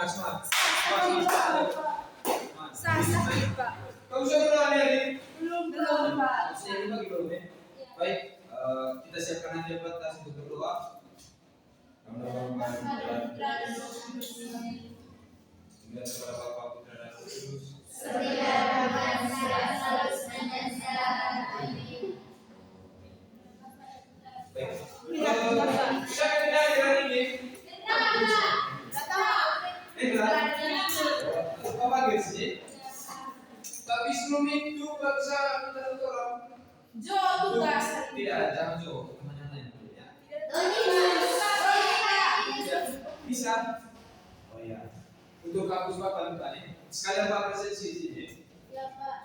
semangat. Pak. Kamu sudah pernah hari? Belum, Pak. Saya ini bagi belum ya? Baik, kita siapkan hati batas untuk berdoa. Kemudian kepada Bapa, Putra dan Roh Kudus. Baik. Siapa yang dari hari ini? Apa gitu? Tapi sebelum itu bangsa minta tolong. Jo tugas. Tidak, jangan Jo, teman yang lain ya. Bisa. Oh iya. Untuk kampus Bapak lupa nih. Sekalian Bapak presentasi di sini. Ya, Pak.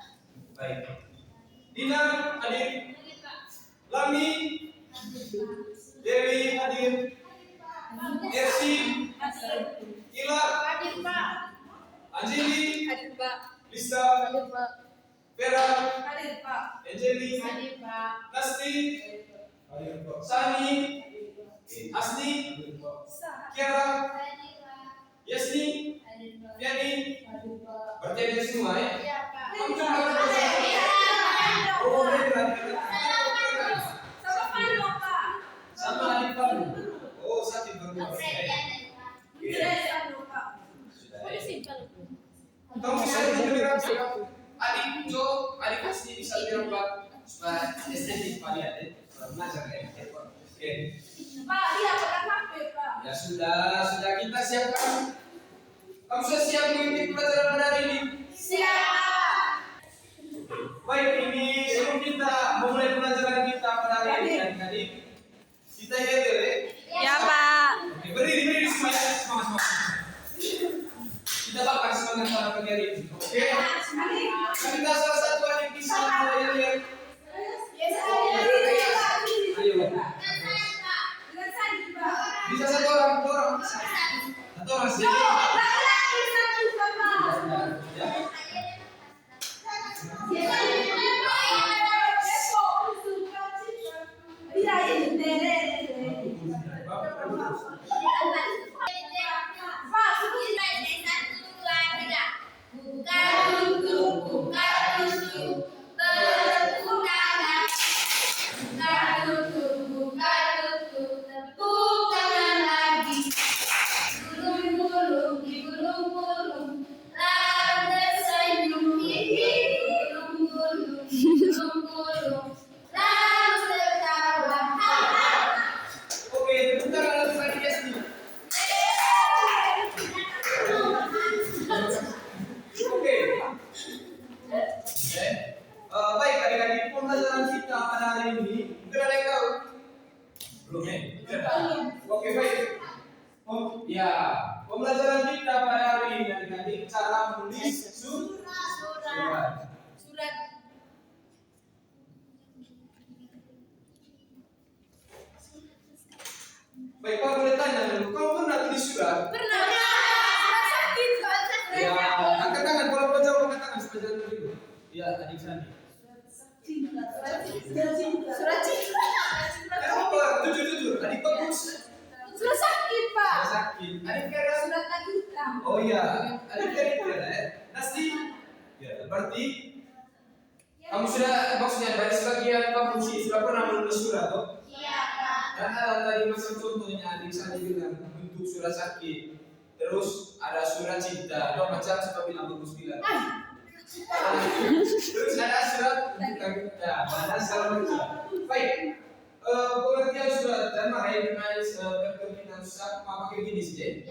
Baik. Dina hadir. Lami. Dewi hadir. Ersi. Ila. Hadir, Pak. Anjeli. Hadir, Pak. Lisa. Hadir, Pak. Vera. Hadir, Pak. Angeli. Hadir, Pak. Nasti. Sani. Asni. Kiara. Yasni. Yani. Berarti ada semua ya? Iya, Pak. Kamu juga oh, Sama Pano, Pak. sama adik kamu. Oh, sakit berdua. Pano, Pak. Sudah. Kamu bisa bilang adik Jo, adik Asni bisa bilang Pak supaya estetik Pak lihat ya. Belajar ya. Oke. Pak, dia pegang HP, Pak. Ya sudah kita siapkan. Kamu sudah siap mengikuti pelajaran pada hari ini? Siap. Baik, ini sebelum kita memulai pelajaran kita pada hari ini, adik-adik, kita lihat ya. Ya, Pak. Oke, berdiri semuanya, semangat. Kita bakar semangat pada pagi hari ini. Oke. Kita salah satu adik bisa mulai. Ayo. Bisa satu orang. Satu orang sih. Baik adik-adik, pembelajaran kita pada hari ini sudah ada yang tahu? Belum ya? Oke baik. Ya, pembelajaran kita pada hari ini adik-adik cara menulis surat. Baik Pak, boleh tanya dulu, kamu pernah tulis surat? Pernah. Sakit. Ya, angkat tangan, kalau mau jawab angkat tangan sepanjang dulu. Ya, adik Sandi. Surat cinta. Kenapa? Jujur, adik bagus. Surat sakit, Pak. Sakit. Adik Vera. Surat tadi hitam. Oh iya, adik Vera ya. Nasti. Ya, berarti kamu sudah maksudnya dari sebagian kamu sih sudah pernah menulis surat toh? Iya, Pak. Dan ada tadi macam contohnya adik Sandi bilang bentuk surat sakit. Terus ada surat cinta. Dua macam suka bilang bagus bilang. Terus ada surat untuk kita. Mana salah macam. Baik. Pengertian surat dan makanya perkembangan susah pakai gini sih.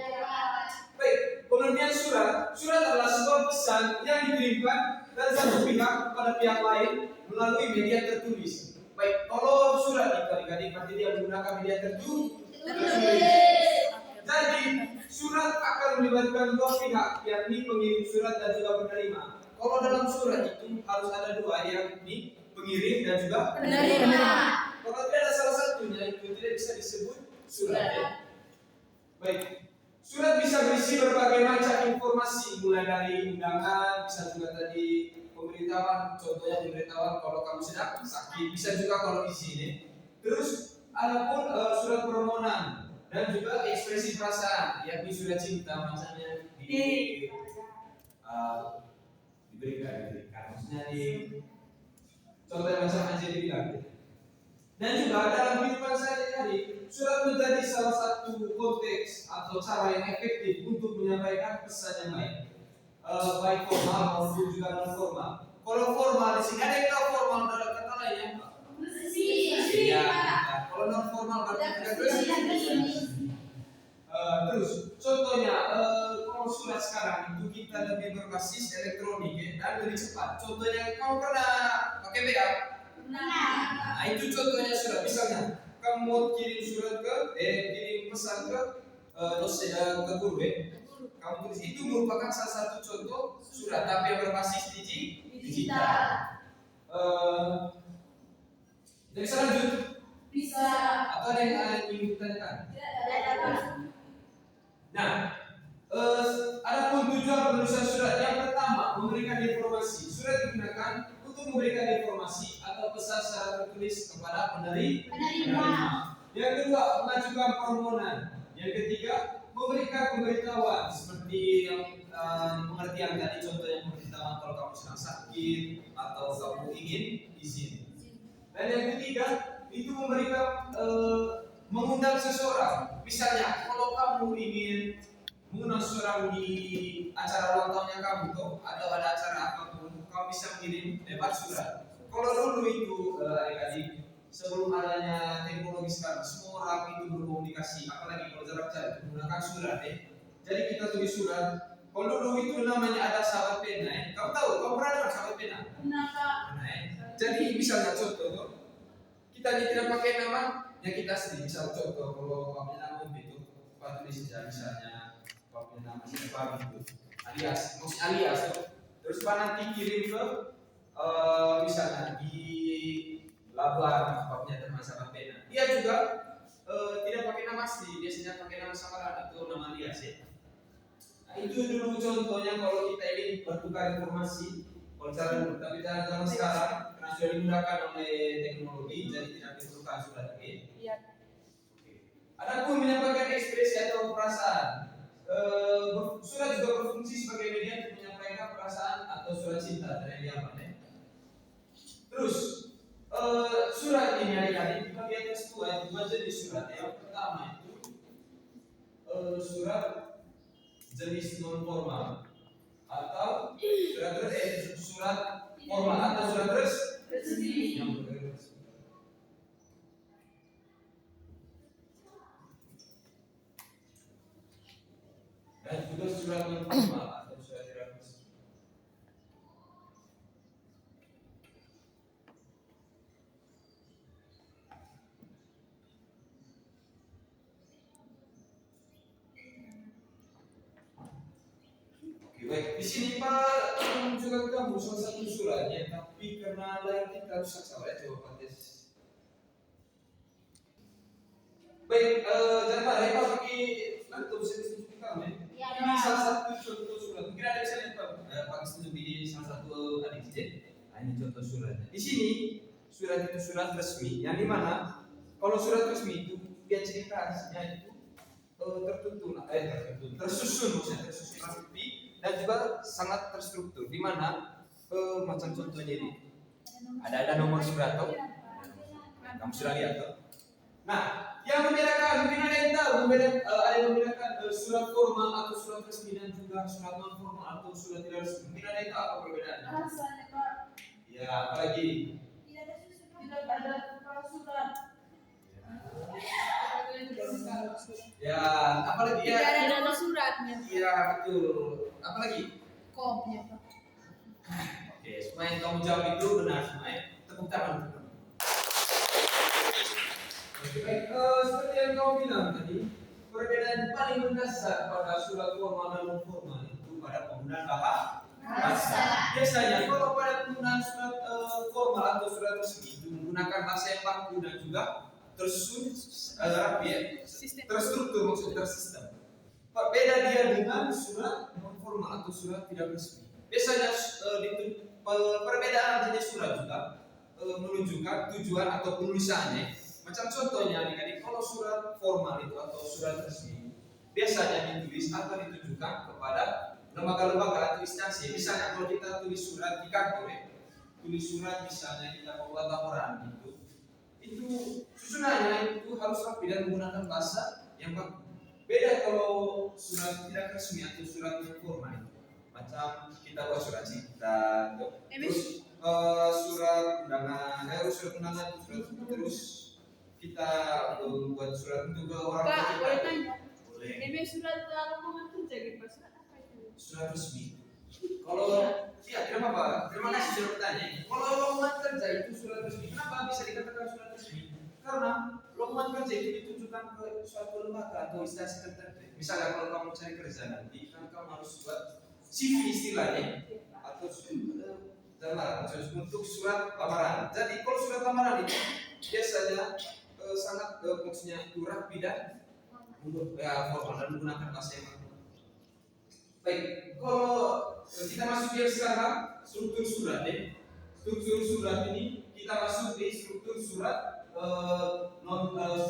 Baik, pengertian surat adalah sebuah pesan yang dikirimkan dari satu pihak kepada pihak lain melalui media tertulis. Baik, kalau surat itu adik-adik berarti dia menggunakan media tertulis. Jadi surat akan melibatkan dua pihak, yakni pengirim surat dan juga penerima. Kalau dalam surat itu harus ada dua, yakni pengirim dan juga Penerima. Kalau tidak ada salah satunya itu tidak bisa disebut surat. Ya? Baik, surat bisa berisi berbagai macam informasi, mulai dari undangan, bisa juga tadi pemberitahuan, contohnya pemberitahuan kalau kamu sedang sakit, bisa juga kalau di sini. Terus ada pun surat permohonan dan juga ekspresi perasaan, yakni surat cinta macamnya di diberikan. Maksudnya di contoh yang macam aja dibilang. Dan juga dalam kehidupan sehari-hari, surat menjadi salah satu konteks atau cara yang efektif untuk menyampaikan pesan yang baik, baik formal maupun juga non formal. Kalau formal di sini ada yang tahu formal dalam kata lain ya? Iya. Kalau non formal berarti tidak resmi. Terus contohnya kalau surat sekarang itu kita lebih berbasis elektronik ya, dan lebih cepat. Contohnya kamu pernah pakai WA? Nah itu contohnya surat. Misalnya kamu mau kirim surat kirim pesan ke dosen ke guru ya. Kamu tulis itu merupakan salah satu contoh surat tapi yang berbasis digital. Jadi bisa lanjut? Bisa. Atau ada yang ingin ditanyakan? Nah, adapun tujuan penulisan surat yang pertama memberikan informasi. Surat digunakan untuk memberikan informasi atau pesan secara tertulis kepada penerima. Yang kedua, mengajukan permohonan. Yang ketiga, memberikan pemberitahuan seperti yang pengertian tadi, contohnya pemberitahuan kalau kamu sedang sakit atau kamu ingin izin. Dan yang ketiga, itu memberikan mengundang seseorang. Misalnya, kalau kamu ingin mengundang seseorang di acara ulang tahunnya kamu tuh, atau ada acara apapun, kamu bisa mengirim lewat surat. Kalau dulu itu adik-adik, sebelum adanya teknologi sekarang, semua orang itu berkomunikasi, apalagi kalau jarak jauh menggunakan surat ya. Jadi kita tulis surat. Kalau dulu itu namanya ada sahabat pena ya. Kamu tahu, kamu pernah dengar sahabat pena? Pernah ya. Jadi misalnya contoh tuh, kita tidak pakai nama yang kita sendiri. Misal contoh, kalau kamu nama itu, kamu tulis saja misalnya kamu nama siapa gitu, alias, maksud alias tuh. Terus nanti kirim ke misalnya di Labuan, bapaknya teman sahabat pena. Dia juga tidak pakai nama asli, biasanya pakai nama samaran atau nama alias ya. Nah, itu dulu contohnya kalau kita ingin bertukar informasi. Kalau cara dulu, tapi zaman sekarang karena sudah dimudahkan oleh teknologi, jadi tidak diperlukan surat lagi. Iya. Adapun menyampaikan ekspresi atau perasaan, surat juga berfungsi sebagai media untuk menyampaikan perasaan atau surat cinta dari dia apa ya. Terus surat ini adik-adik dibagi atas dua jenis surat. Yang pertama itu surat jenis non formal atau surat formal atau surat resmi. Dan juga surat non formal atau surat tidak resmi. Baik, di sini Pak juga kamu salah satu suratnya, tapi karena layar kita rusak, saya coba tes. Baik, jangan marah ya Pak, pakai laptop saya bisa tunjuk kamu ya. Ini salah satu contoh surat. Mungkin ada bisa lihat Pak, Pak tunjuk di salah satu adik kecil. Nah, ini contoh suratnya. Di sini surat itu surat resmi, yang dimana kalau surat resmi itu dia ceritanya itu tersusun rapi dan juga sangat terstruktur, di mana macam contohnya ini ada nomor surat tuh, kamu sudah lihat tuh. Nah, yang membedakan mungkin ada yang tahu ada yang membedakan surat formal atau surat resmi dan juga surat non formal atau surat tidak resmi. Mungkin ada yang tahu apa perbedaannya? Ya, apalagi Tidak ada surat. Ya, apalagi ya? Tidak ada suratnya. Iya betul. Apalagi? Kopnya Pak. Oke, semua yang kamu jawab itu benar semua ya. Tepuk tangan. Oke, baik. Seperti yang kamu bilang tadi, perbedaan paling mendasar pada surat formal dan non formal itu pada penggunaan bahasa. Biasanya kalau pada penggunaan surat formal atau surat resmi itu menggunakan bahasa yang baku dan juga tersusun rapi ya, terstruktur, maksudnya tersistem. Beda dia dengan surat non formal atau surat tidak resmi. Biasanya perbedaan jenis surat juga menunjukkan tujuan atau penulisannya. Macam contohnya adik-adik, kalau surat formal itu atau surat resmi, biasanya ditulis atau ditujukan kepada lembaga-lembaga atau instansi. Misalnya kalau kita tulis surat di kantor, tulis surat misalnya kita membuat laporan itu susunannya itu harus rapi dan menggunakan bahasa yang baku. Beda kalau surat tidak resmi atau surat yang formal, macam kita buat surat cinta, terus surat undangan, terus kita buat surat untuk ke orang tua Kak, kita. boleh tanya? Boleh. Ini surat lowongan kerja gitu, surat apa itu? Surat resmi. Kalau ya tidak apa-apa. Terima kasih sudah bertanya. Kalau lowongan kerja itu surat resmi, kenapa bisa dikatakan surat resmi? Karena lowongan kerja itu ditujukan ke suatu lembaga atau instansi tertentu. Misalnya kalau kamu cari kerja nanti, kan kamu harus buat CV istilahnya atau untuk surat lamaran. Jadi kalau surat lamaran itu biasanya sangat maksudnya itu rapi dan formal dan menggunakan bahasa yang baku. Baik, kalau kita masuk yang sekarang struktur surat ya. Struktur surat ini kita masuk di struktur surat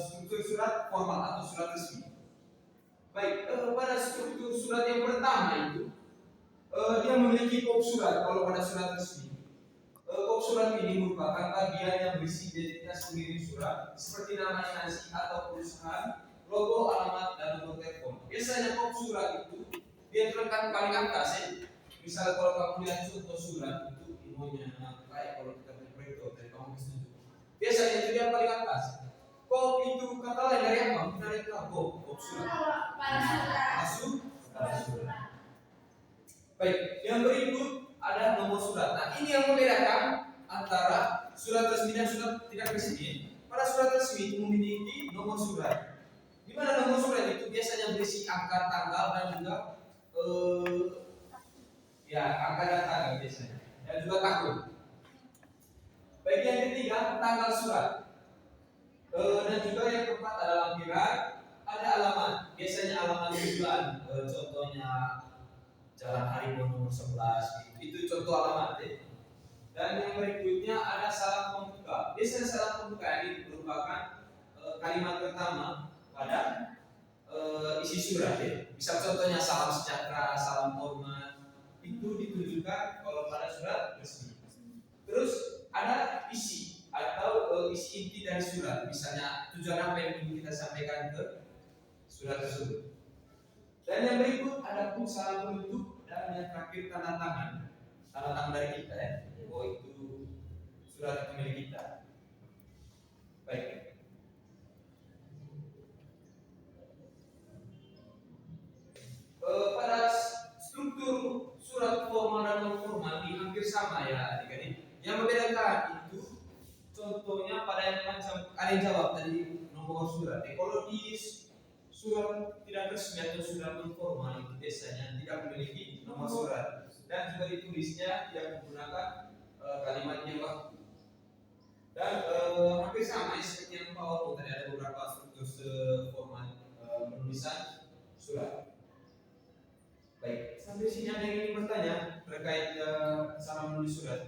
struktur surat formal atau surat resmi. Baik, pada struktur surat yang pertama itu dia memiliki kop surat. Kalau pada surat resmi, kop surat ini merupakan bagian yang berisi identitas pengirim surat seperti nama instansi atau perusahaan, logo, alamat, dan nomor telepon. Biasanya kop surat itu dia terletak paling atas ya. Misal kalau kamu lihat contoh surat itu imonya kayak kalau kita punya proyektor dari kamu setuju. Biasanya itu dia paling atas. Kop itu kata lain dari apa? Kita lihat kop surat. Masuk pada surat. Baik, yang berikut ada nomor surat. Nah ini yang membedakan antara surat resmi dan surat tidak resmi. Pada surat resmi itu memiliki nomor surat. Di mana nomor surat itu biasanya berisi angka, tanggal, dan juga angka dan tanggal biasanya, dan juga tahun. Baik, yang ketiga tanggal surat, dan juga yang keempat ada lampiran, ada alamat. Biasanya alamat tujuan, contohnya Jalan Haribo nomor 11, itu contoh alamat ya. Dan yang berikutnya ada salam pembuka. Biasanya salam pembuka ini merupakan kalimat pertama pada isi surat ya. Misal contohnya salam sejahtera, salam hormat, itu ditujukan kalau pada surat resmi. Terus ada isi atau isi inti dari surat, misalnya tujuan apa yang ingin kita sampaikan ke surat tersebut. Dan yang berikut ada pun salam penutup dan yang terakhir tanda tangan dari kita ya. Oh itu surat itu milik kita. Baik. Pada struktur surat formal dan non formal ini hampir sama ya adik-adik. Yang membedakan itu contohnya pada yang macam ada yang jawab tadi nomor surat. Kalau di surat tidak resmi atau surat non formal itu biasanya tidak memiliki nomor surat dan juga ditulisnya tidak menggunakan kalimat yang baku. Dan hampir sama ya, seperti yang PowerPoint tadi ada beberapa struktur formal penulisan surat. Baik, sampai sini ada yang ingin bertanya terkait cara menulis surat?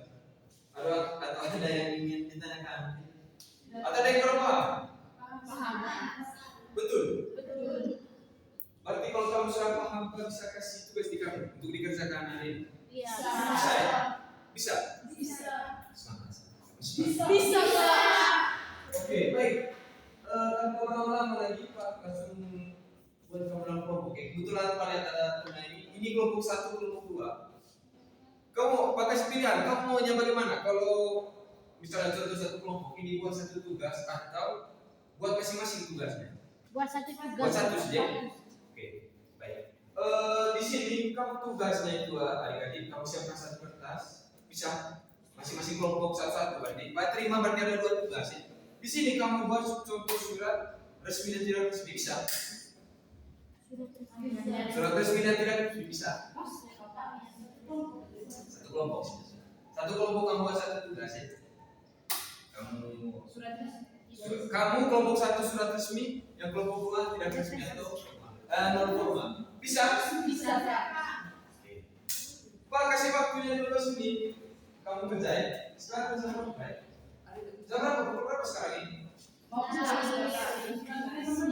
Atau ada yang ingin ditanyakan? Atau ada yang kurang paham? Paham. Betul. Berarti kalau kamu sudah paham, kamu bisa kasih tugas di kamu untuk dikerjakan hari ini. Iya. Bisa ya? Bisa. Semangat. Bisa. Oke, baik. Tanpa berlama-lama lagi, Pak langsung buat kamu dalam kelompok. Kebetulan Pak lihat ada teman ini kelompok 1, kelompok 2. Kamu pakai pilihan, kamu maunya bagaimana? Kalau misalnya contoh satu kelompok ini buat satu tugas atau buat masing-masing tugasnya? Buat satu tugas. Buat satu saja. Oke, baik. Di sini kamu tugasnya itu adik-adik, kamu siapkan satu kertas, bisa masing-masing kelompok satu-satu. Berarti Pak terima berarti ada 2 tugas ya. Di sini kamu buat contoh surat resmi dan tidak resmi bisa. Surat resmi dan tidak resmi bisa. Satu kelompok. Satu kelompok kamu buat satu tugas ya. Kamu kelompok 1 surat resmi, yang kelompok 2 tidak resmi atau non formal. Bisa? Bisa. Pak kasih waktunya 12 menit. Kamu kerjain. Sekarang jam berapa? Jam berapa? Pukul berapa sekarang ini? 9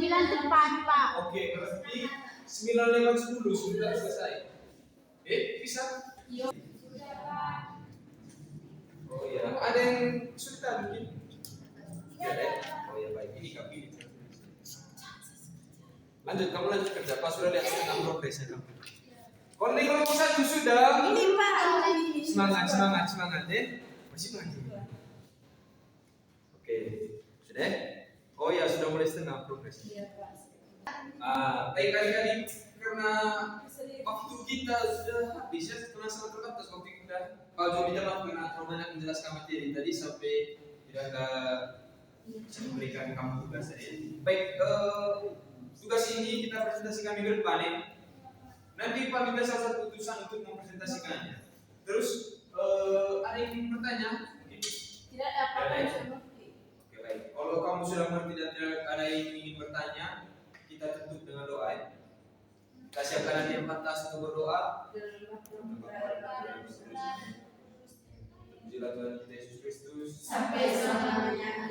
tepat, Pak. Oke, berarti 9:10 sudah selesai. Bisa? Oh iya, ada yang sudah mungkin? Ya, oh ya baik, ini kami. Lanjut, kamu lanjut kerja. Pas sudah lihat tentang progresnya kamu. Kalau satu sudah. Ini Pak. Semangat ya. Masih lagi. Oke, sudah? Oh ya, sudah mulai setengah progres. Baik kali-kali karena waktu kita sudah habis ya, karena sangat terbatas waktu kita. Pak Jo minta maaf karena terlalu banyak menjelaskan materi tadi sampai tidak bisa memberikan kamu tugas tadi. Baik, tugas ini kita presentasikan minggu depan ya. Nanti Pak minta salah satu utusan untuk mempresentasikannya. Terus ada yang ingin bertanya? Mungkin Tidak apa-apa yang saya mengerti. Oke baik. Kalau kamu sudah mengerti dan tidak ada yang ingin bertanya, kita tutup dengan doa ya. Kita siapkan nanti 4 tas untuk berdoa. Pujilah Tuhan kita Yesus Kristus. Sampai selamanya.